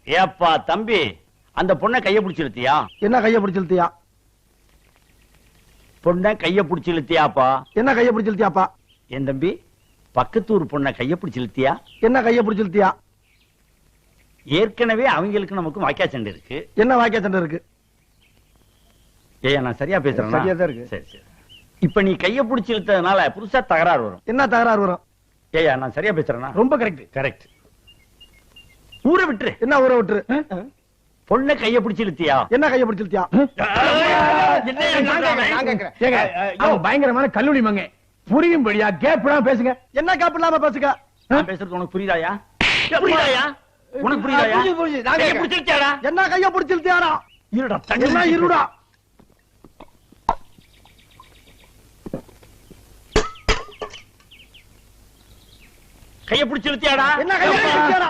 ஏப்பா தம்பி, அந்த பொண்ணை கைய பிடிச்சு இழுத்தியா? என்ன கைய பிடிச்சு இழுத்தியா? பொண்ணை கைய பிடிச்சு இழுத்தியாப்பா? என்ன கைய பிடிச்சு இழுத்தியாப்பா? என் தம்பி, பக்கத்தூர் பொண்ணை கைய பிடிச்சு இழுத்தியா? என்ன கைய பிடிச்சு இழுத்தியா? ஏற்கனவே அவங்களுக்கு நமக்கு வாக்கியா சண்டை இருக்கு. என்ன வாக்கியா சண்டை இருக்கு? ஏயா நான் சரியா பேசுறேன்? சரியா தான் இருக்கு. சரி சரி. இப்ப நீ கைய பிடிச்சு இழுத்ததுனால புதுசா தகராறு வரும். என்ன தகராறு வரும்? ஏயா நான் சரியா பேசுறேன்னா? ரொம்ப கரெக்ட். கரெக்ட். ஊரை விட்டுரு. என்ன ஊரை விட்டுரு? பொண்ணை கைய பிடிச்சு இழுத்தியா? என்ன கைய பிடிச்சு இழுத்தியா? பயங்கரமான கல்லூரி மங்க புரியும்படியா கேப் பேசுங்க. என்ன கேப் இல்லாம பேசுங்க? நான் பேசுறது உனக்கு புரியுதாயா? புரியுதாயா? உனக்கு புரியுதாயா? கைய பிடிச்சு இழுத்தியாடா? என்ன கைய பிடிச்சு இழுத்தியாடா? இருடா என்ன இருடா? கைய பிடிச்சு இழுத்தியாடா? என்ன கைய பிடிச்சு இழுத்தியாடா?